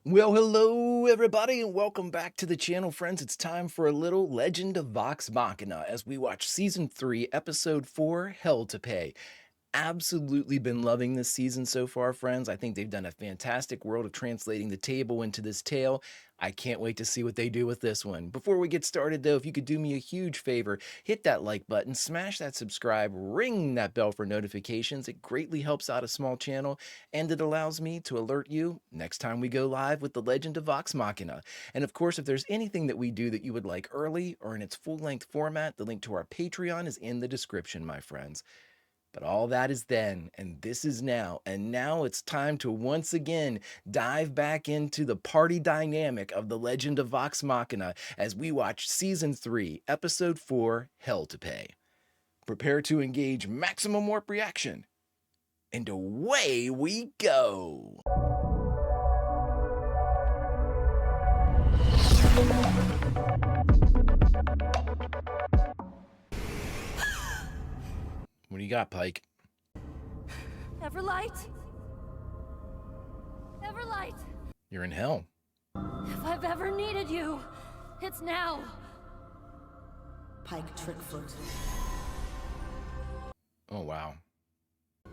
Well, hello everybody and welcome back to the channel, friends. It's time for a little Legend of Vox Machina as we watch Season 3, Episode 4, Hell to Pay. Absolutely been loving this season so far, friends. I think they've done a fantastic world of translating the table into this tale. I can't wait to see what they do with this one. Before we get started, though, if you could do me a huge favor, hit that like button, smash that subscribe, ring that bell for notifications. It greatly helps out a small channel, and it allows me to alert you next time we go live with the Legend of Vox Machina. And of course, if there's anything that we do that you would like early or in its full-length format, the link to our Patreon is in the description, my friends. But all that is then, and this is now. And now it's time to once again dive back into the party dynamic of the Legend of Vox Machina as we watch Season 3, Episode 4, Hell to Pay. Prepare to engage maximum warp reaction. And away we go! What do you got, Pike? Everlight? Everlight! You're in hell. If I've ever needed you, it's now. Pike Trickfoot. Oh, wow.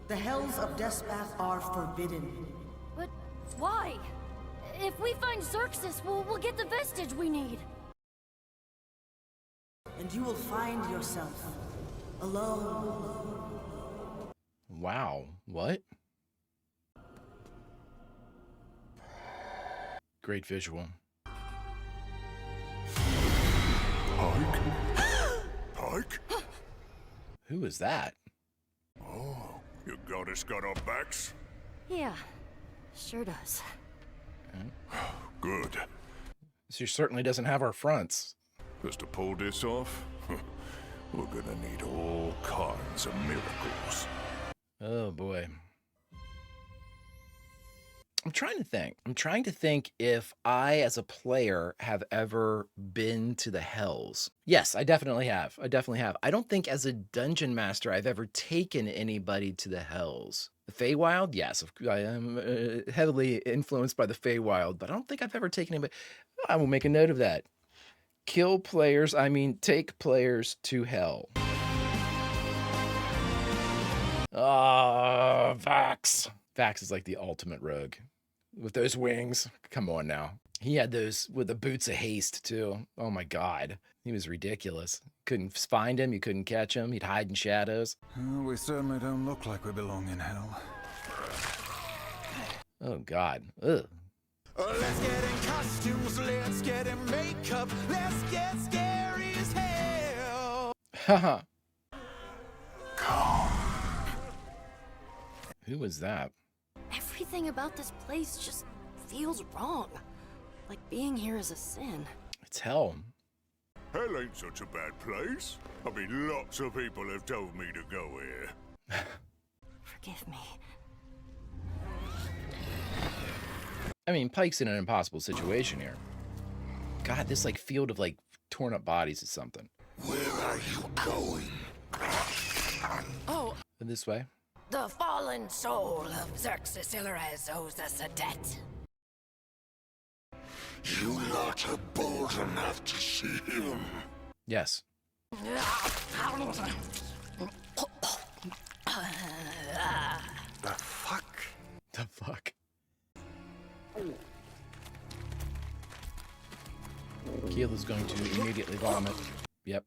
The hells of Despath are forbidden. But why? If we find Xerxes, we'll get the vestige we need. And you will find yourself alone. Wow. What? Great visual. Pike? Pike? Who is that? Oh, your goddess got our backs? Yeah, sure does. Good. She certainly doesn't have our fronts. Just to pull this off, we're gonna need all kinds of miracles. Oh boy. I'm trying to think if I, as a player, have ever been to the hells. Yes, I definitely have. I don't think as a dungeon master I've ever taken anybody to the hells. The Feywild? Yes, I am heavily influenced by the Feywild, but I don't think I've ever taken anybody. I will make a note of that. Take players to hell. Ah, Vax. Vax is like the ultimate rogue. With those wings. Come on now. He had those with the boots of haste, too. Oh my god. He was ridiculous. Couldn't find him, you couldn't catch him. He'd hide in shadows. Well, we certainly don't look like we belong in hell. Oh god. Ugh. Let's get in costumes, let's get in makeup, let's get scary as hell. Haha. Who was that? Everything about this place just feels wrong. Like being here is a sin. It's hell. Hell ain't such a bad place. I mean, lots of people have told me to go here. Forgive me. I mean, Pike's in an impossible situation here. God, this like field of like torn up bodies is something. Where are you going? Oh, This way. the fallen soul of Xerxes Illarez owes us a debt. You lot are bold enough to see him. Yes. The fuck? The fuck? Keel is going to immediately vomit. Yep.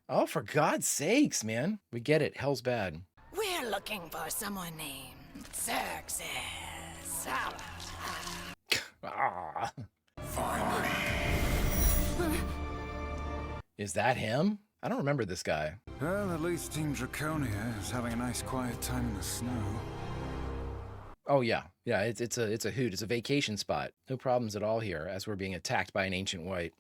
Oh, for God's sakes, man. We get it. Hell's bad. We're looking for someone named Xerxes. Ah. Finally. Is that him? I don't remember this guy. Well, at least Team Draconia is having a nice quiet time in the snow. Oh yeah, yeah. It's a hoot. It's a vacation spot. No problems at all here, as we're being attacked by an ancient white.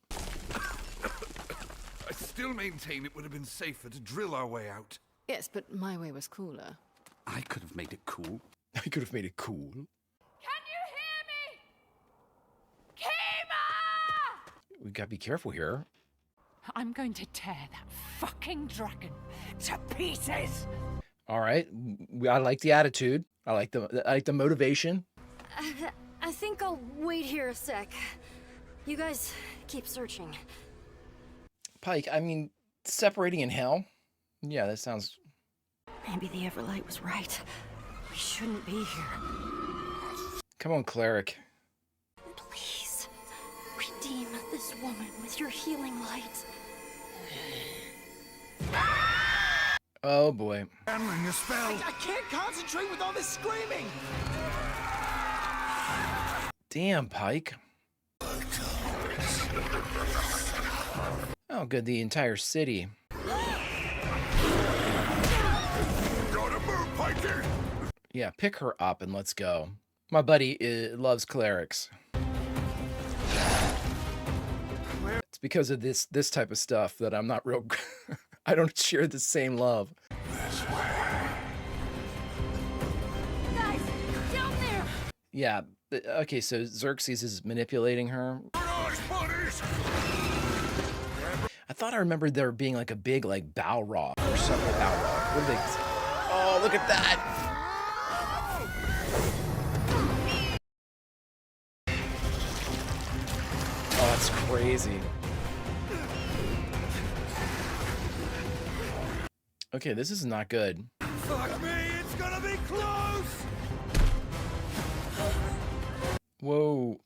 I still maintain it would have been safer to drill our way out. Yes, but my way was cooler. I could have made it cool. I could have made it cool. Can you hear me? Kima! We gotta be careful here. I'm going to tear that fucking dragon to pieces. All right, I like the attitude. I like the motivation. I think I'll wait here a sec. You guys keep searching. Pike, I mean, separating in hell? Yeah, that sounds... Maybe the Everlight was right. We shouldn't be here. Come on, cleric. Please, redeem this woman with your healing light. Oh boy. Hammering a spell. I can't concentrate with all this screaming! Damn, Pike. Oh, good, the entire city. Gotta move, Pikey! Yeah, pick her up and let's go. My buddy loves clerics. It's because of this type of stuff that I'm not real... I don't share the same love. Guys, down there! Yeah, okay, so Xerxes is manipulating her. Nice, buddies! I thought I remembered there being like a big like Balrog or something. Balrog. What are they? Oh, look at that! Oh, that's crazy. Okay, this is not good. Fuck me, it's gonna be close! Whoa.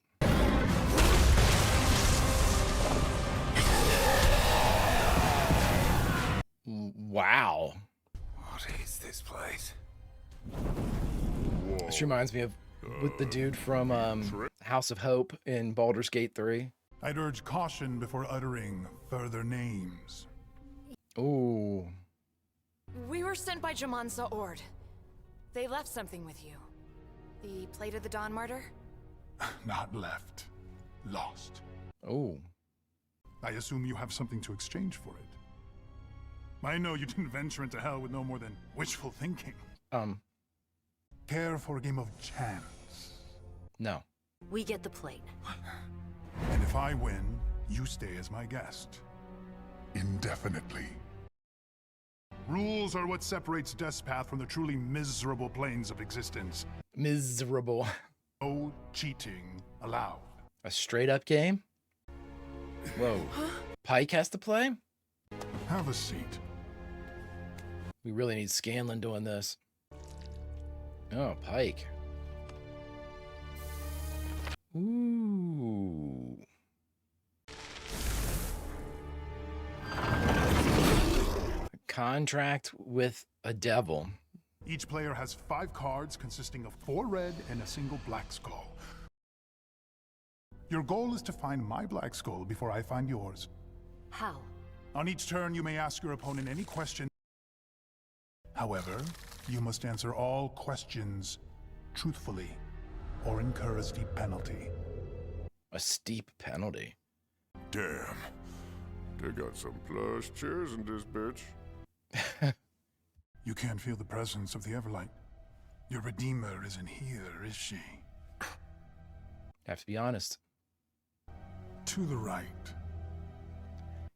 Wow. What is this place? This reminds me of with the dude from House of Hope in Baldur's Gate 3. I'd urge caution before uttering further names. Ooh. We were sent by Jamansa Ord. They left something with you. The Plate of the Dawn Martyr? Not left. Lost. Oh. I assume you have something to exchange for it. I know you didn't venture into hell with no more than wishful thinking. Care for a game of chance? No. We get the plate. And if I win, you stay as my guest. Indefinitely. Rules are what separates Death's Path from the truly miserable planes of existence. Miserable. No cheating allowed. A straight up game? Whoa. Pike has to play? Have a seat. We really need Scanlan doing this. Oh, Pike. Ooh. Contract with a devil. Each player has 5 cards consisting of 4 red and a single black skull. Your goal is to find my black skull before I find yours. How? On each turn, you may ask your opponent any question. However, you must answer all questions truthfully or incur a steep penalty. A steep penalty. Damn. They got some plush chairs in this bitch. You can't feel the presence of the Everlight. Your Redeemer isn't here, is she? Have to be honest. To the right.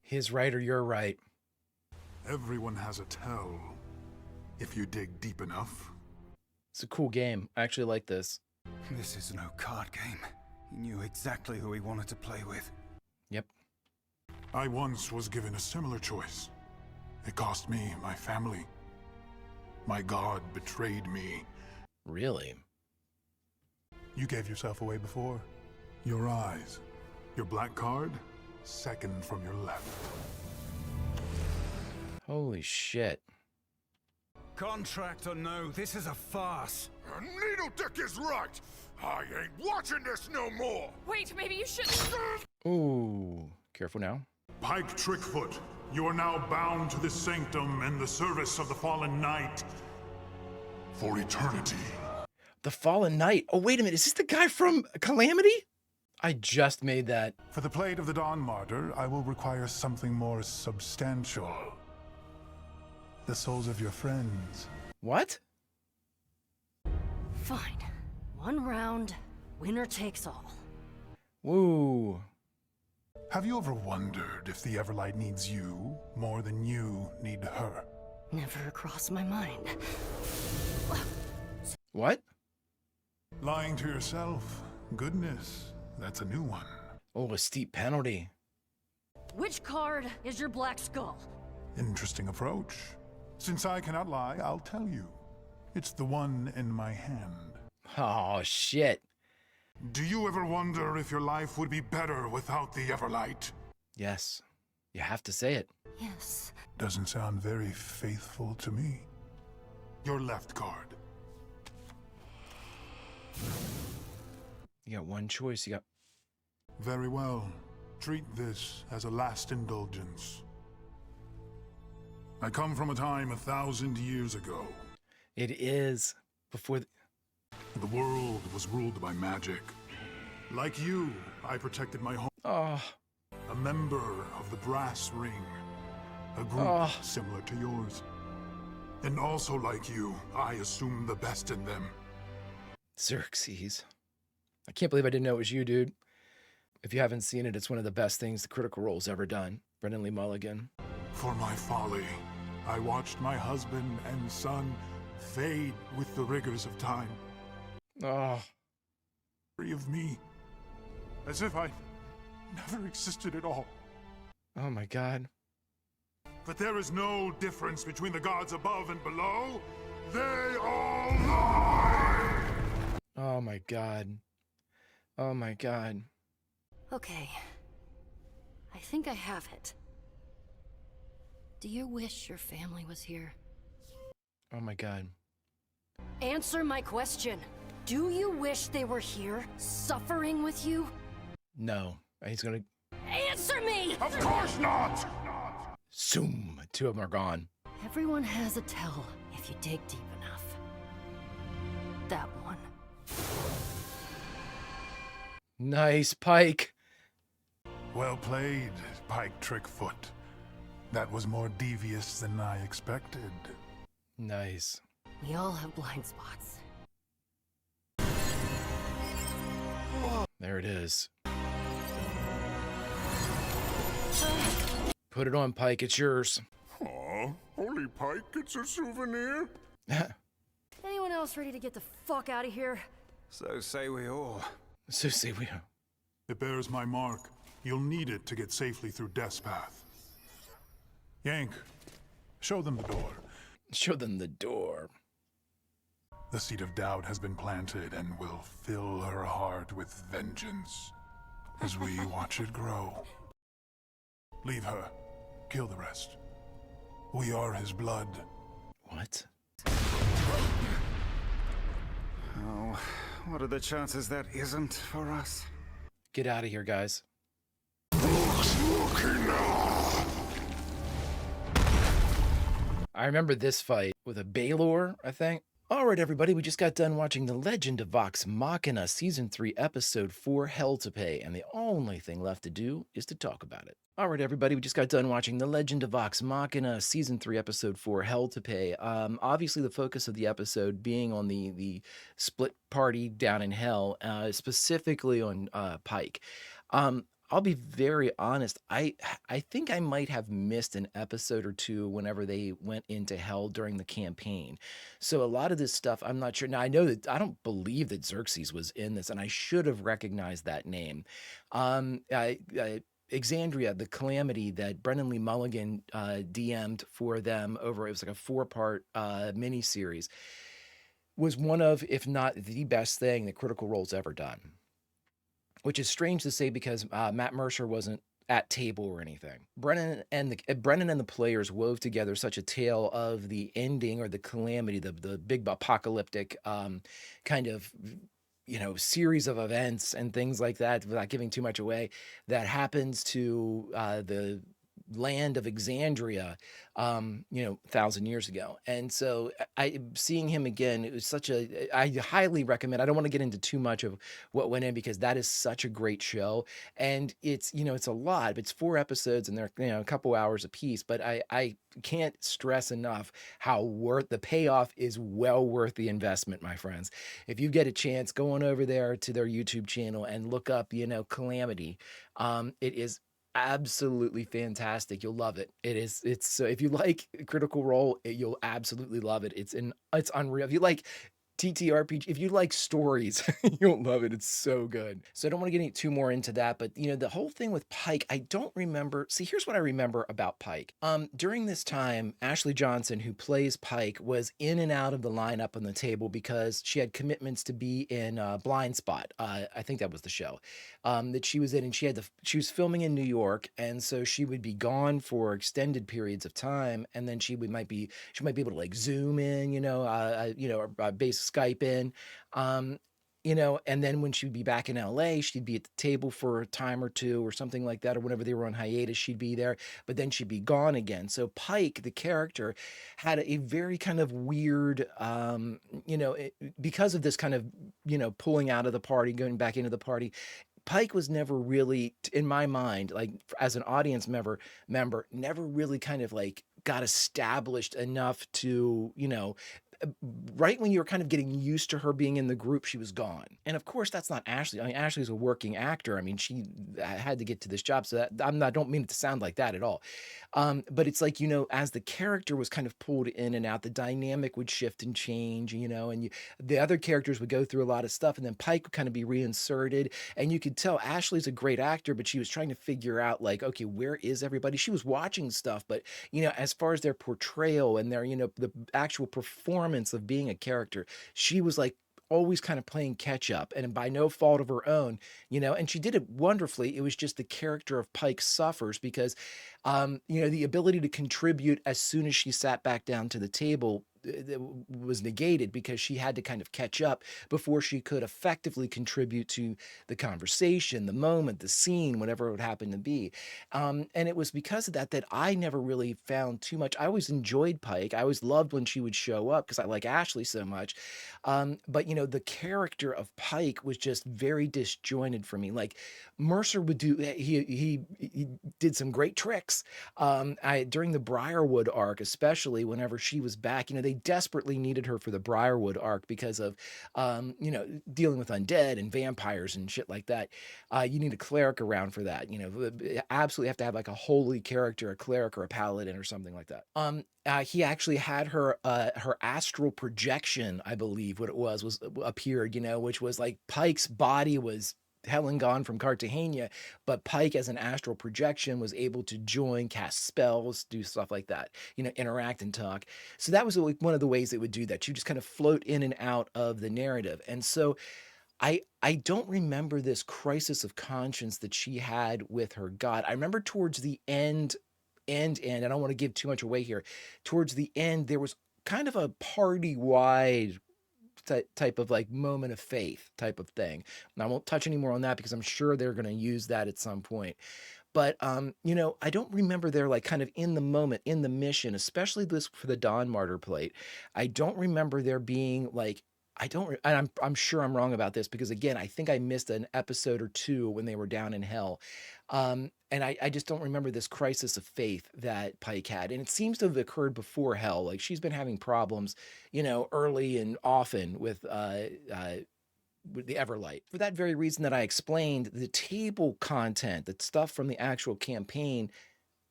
His right or your right. Everyone has a tell, if you dig deep enough. It's a cool game. I actually like this. This is no card game. He knew exactly who he wanted to play with. Yep. I once was given a similar choice. It cost me my family. My god betrayed me. Really? You gave yourself away before. Your eyes. Your black card, second from your left. Holy shit. Contract or no, this is a farce. Needle Dick is right. I ain't watching this no more. Wait, maybe you shouldn't. Ooh. Careful now. Pike Trickfoot, you are now bound to this sanctum and the service of the fallen knight for eternity. The Fallen Knight. Oh, wait a minute. Is this the guy from Calamity? I just made that. For the Plate of the Dawn Martyr, I will require something more substantial. The souls of your friends. What? Fine. One round, winner takes all. Woo. Have you ever wondered if the Everlight needs you more than you need her? Never crossed my mind. What? Lying to yourself, Goodness, that's a new one. Oh, a steep penalty. Which card is your black skull? Interesting approach. Since I cannot lie, I'll tell you. It's the one in my hand. Oh, shit. Do you ever wonder if your life would be better without the Everlight? Yes. You have to say it. Yes. Doesn't sound very faithful to me. Your left card. You got one choice. You got... Very well. Treat this as a last indulgence. I come from a time 1,000 years ago. It is. Before... The world was ruled by magic. Like you, I protected my home. Oh. A member of the Brass Ring. A group similar to yours. And also like you, I assumed the best in them. Xerxes. I can't believe I didn't know it was you, dude. If you haven't seen it, it's one of the best things the Critical Role's ever done. Brendan Lee Mulligan. For my folly, I watched my husband and son fade with the rigors of time. Oh. Free of me. As if I never existed at all. Oh my God. But there is no difference between the gods above and below. They all lie! Oh my God. Oh my God. Okay. I think I have it. Do you wish your family was here? Oh my God. Answer my question. Do you wish they were here, suffering with you? No. He's gonna... Answer me! Of course not! Zoom. Two of them are gone. Everyone has a tell if you dig deep enough. That one. Nice, Pike. Well played, Pike Trickfoot. That was more devious than I expected. Nice. We all have blind spots. There it is. Put it on, Pike. It's yours. Aw, only Pike gets a souvenir? Anyone else ready to get the fuck out of here? So say we all. So say we... It bears my mark. You'll need it to get safely through Death's Path. Yank, show them the door. Show them the door. The seed of doubt has been planted and will fill her heart with vengeance as we watch it grow. Leave her. Kill the rest. We are his blood. What? Oh, what are the chances that isn't for us? Get out of here, guys. I remember this fight with a Baylor, I think. All right, everybody, we just got done watching The Legend of Vox Machina, Season 3, Episode 4, Hell to Pay, and the only thing left to do is to talk about it. All right, everybody, we just got done watching The Legend of Vox Machina, Season 3, Episode 4, Hell to Pay. Obviously, the focus of the episode being on the split party down in Hell, specifically on Pike. I'll be very honest. I think I might have missed an episode or two whenever they went into Hell during the campaign. So a lot of this stuff, I'm not sure. Now, I know that I don't believe that Xerxes was in this, and I should have recognized that name. Exandria, the Calamity that Brendan Lee Mulligan DM'd for them over, it was like a 4-part miniseries, was one of, if not the best thing that Critical Role's ever done. Which is strange to say because Matt Mercer wasn't at table or anything. Brennan and the players wove together such a tale of the ending or the calamity, the big apocalyptic kind of, you know, series of events and things like that, without giving too much away, that happens to the land of Exandria, 1,000 years ago. And so seeing him again, it was I highly recommend. I don't want to get into too much of what went in because that is such a great show. And it's a lot. It's 4 episodes and they're, a couple hours a piece, but I can't stress enough how the payoff is well worth the investment, my friends. If you get a chance, go on over there to their YouTube channel and look up, Calamity. It is absolutely fantastic. You'll love it. It's so if you like Critical Role, you'll absolutely love it. It's unreal. If you like TTRPG. If you like stories, you'll love it. It's so good. So I don't want to get any too more into that, but the whole thing with Pike, I don't remember. See, here's what I remember about Pike. During this time, Ashley Johnson, who plays Pike, was in and out of the lineup on the table because she had commitments to be in Blind Spot. I think that was the show that she was in, and she was filming in New York, and so she would be gone for extended periods of time, and then she might be able to like zoom in, or base Skype in. And then when she'd be back in LA, she'd be at the table for a time or two or something like that, or whenever they were on hiatus, she'd be there, but then she'd be gone again. So Pike, the character, had a very kind of weird, because of this kind of, pulling out of the party, going back into the party. Pike was never really, in my mind, like as an audience member, never really kind of like got established enough to, right when you were kind of getting used to her being in the group, she was gone. And of course, that's not Ashley. I mean, Ashley's a working actor. I mean, she had to get to this job. So that I don't mean it to sound like that at all. But it's like, as the character was kind of pulled in and out, the dynamic would shift and change, and the other characters would go through a lot of stuff, and then Pike would kind of be reinserted. And you could tell Ashley's a great actor, but she was trying to figure out, like, okay, where is everybody? She was watching stuff, but, as far as their portrayal and their, the actual performance of being a character, she was like always kind of playing catch up, and by no fault of her own, and she did it wonderfully. It was just the character of Pike suffers because, the ability to contribute as soon as she sat back down to the table was negated because she had to kind of catch up before she could effectively contribute to the conversation, the moment, the scene, whatever it would happen to be. And it was because of that I never really found too much. I always enjoyed Pike. I always loved when she would show up because I like Ashley so much. But the character of Pike was just very disjointed for me. Like Mercer would do, he did some great tricks. During the Briarwood arc, especially whenever she was back, they desperately needed her for the Briarwood arc because of, dealing with undead and vampires and shit like that. You need a cleric around for that. Absolutely have to have like a holy character, a cleric or a paladin or something like that. He actually had her astral projection, I believe what it was appeared, which was like Pike's body was Helen gone from Cartagena, but Pike as an astral projection was able to join, cast spells, do stuff like that, interact and talk. So that was one of the ways it would do that. You just kind of float in and out of the narrative. And so I don't remember this crisis of conscience that she had with her god. I remember towards the end, I don't want to give too much away here. Towards the end, there was kind of a party-wide type of like moment of faith type of thing. And I won't touch any more on that because I'm sure they're going to use that at some point. But I don't remember they're like kind of in the moment, in the mission, especially this for the Dawn Martyr plate. I don't remember there being like and I'm sure I'm wrong about this because again, I think I missed an episode or two when they were down in hell. And I just don't remember this crisis of faith that Pike had. And it seems to have occurred before hell. Like she's been having problems, early and often with the Everlight. For that very reason that I explained, the table content, the stuff from the actual campaign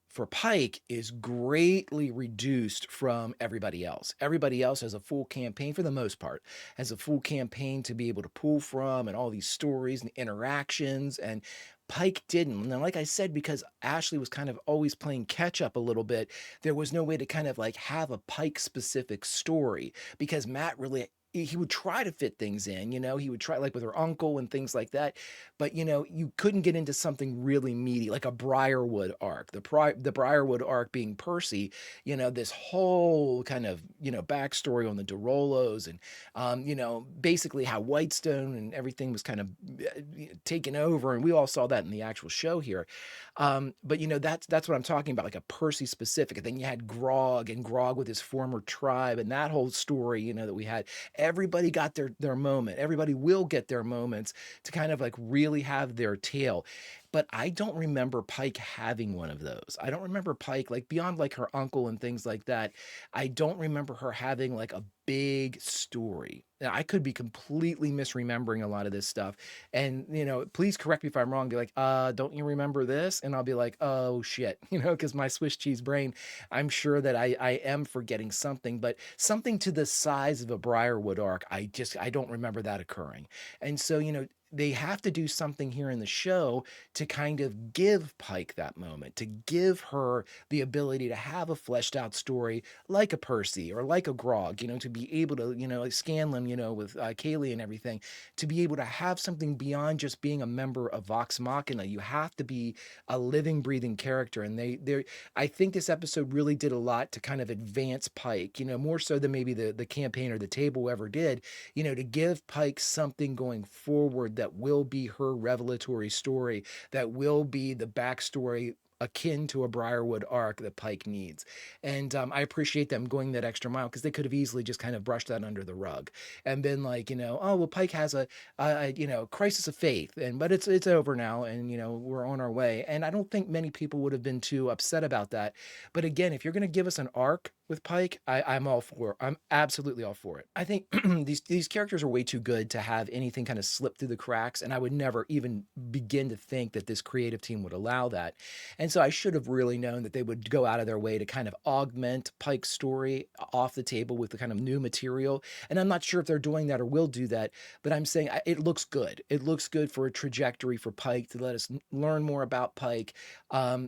for Pike is greatly reduced from everybody else. Everybody else has a full campaign, for the most part, has a full campaign to be able to pull from and all these stories and interactions, and Pike didn't. And like I said, because Ashley was kind of always playing catch up a little bit, there was no way to kind of like have a Pike specific story because Matt really he would try to fit things in, he would try like with her uncle and things like that. But, you couldn't get into something really meaty, like a Briarwood arc, the Briarwood arc being Percy, this whole kind of, backstory on the Derolos and, basically how Whitestone and everything was kind of taken over. And we all saw that in the actual show here. But that's what I'm talking about, like a Percy specific. And then you had Grog and Grog with his former tribe and that whole story, that we had. Everybody got their moment. Everybody will get their moments to kind of like really have their tale. but I don't remember Pike having one of those. I don't remember Pike, like beyond like her uncle and things like that. I don't remember her having like a big story. Now, I could be completely misremembering a lot of this stuff. And, please correct me if I'm wrong. Be like, don't you remember this? And I'll be like, oh shit, because my Swiss cheese brain, I'm sure that I am forgetting something, but something to the size of a Briarwood arc, I don't remember that occurring. And so, they have to do something here in the show to kind of give Pike that moment, to give her the ability to have a fleshed out story like a Percy or like a Grog, to be able to, like Scanlan, with Kaylee and everything, to be able to have something beyond just being a member of Vox Machina. You have to be a living, breathing character. And I think this episode really did a lot to kind of advance Pike, more so than maybe the campaign or the table ever did, to give Pike something going forward that will be her revelatory story, that will be the backstory akin to a Briarwood arc that Pike needs. And I appreciate them going that extra mile, because they could have easily just kind of brushed that under the rug and been like, oh, well, Pike has a crisis of faith, but it's over now, and we're on our way. And I don't think many people would have been too upset about that. But again, if you're going to give us an arc with Pike, I'm all for it. I'm absolutely all for it. I think these characters are way too good to have anything kind of slip through the cracks, and I would never even begin to think that this creative team would allow that. And so I should have really known that they would go out of their way to kind of augment Pike's story off the table with the kind of new material. And I'm not sure if they're doing that or will do that, but I'm saying it looks good. It looks good for a trajectory for Pike, to let us learn more about Pike,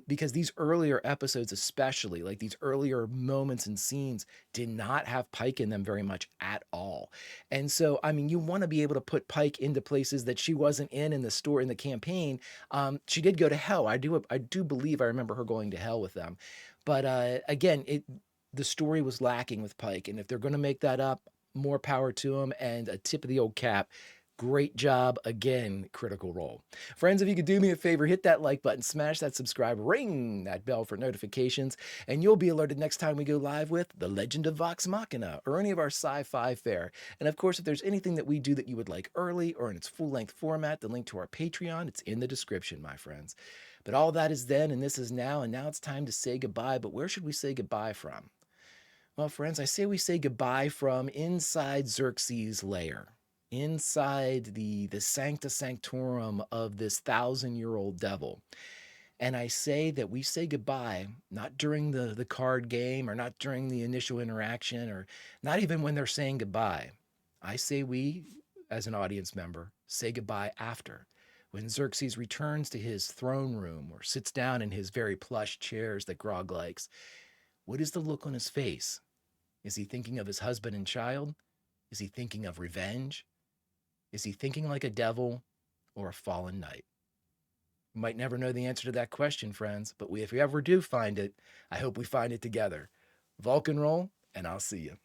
because these earlier episodes, especially like these earlier moments and scenes, did not have Pike in them very much at all. And so, I mean, you want to be able to put Pike into places that she wasn't in the story, in the campaign. She did go to hell. I do believe I remember her going to hell with them. But again, the story was lacking with Pike. And if they're going to make that up, more power to them, and a tip of the old cap. Great job again, Critical Role. Friends, if you could do me a favor, hit that like button, smash that subscribe, ring that bell for notifications, and you'll be alerted next time we go live with The Legend of Vox Machina or any of our sci-fi fare. And of course, if there's anything that we do that you would like early or in its full-length format, the link to our Patreon, it's in the description, my friends. But all that is then, and this is now, and now it's time to say goodbye. But where should we say goodbye from? Well, friends, I say we say goodbye from inside Xerxes' lair, inside the sancta sanctorum of this 1,000-year-old devil. And I say that we say goodbye, not during the card game, or not during the initial interaction, or not even when they're saying goodbye. I say we, as an audience member, say goodbye after, when Xerxes returns to his throne room or sits down in his very plush chairs that Grog likes. What is the look on his face? Is he thinking of his husband and child? Is he thinking of revenge? Is he thinking like a devil or a fallen knight? We might never know the answer to that question, friends, but if we ever do find it, I hope we find it together. Vulcan roll, and I'll see you.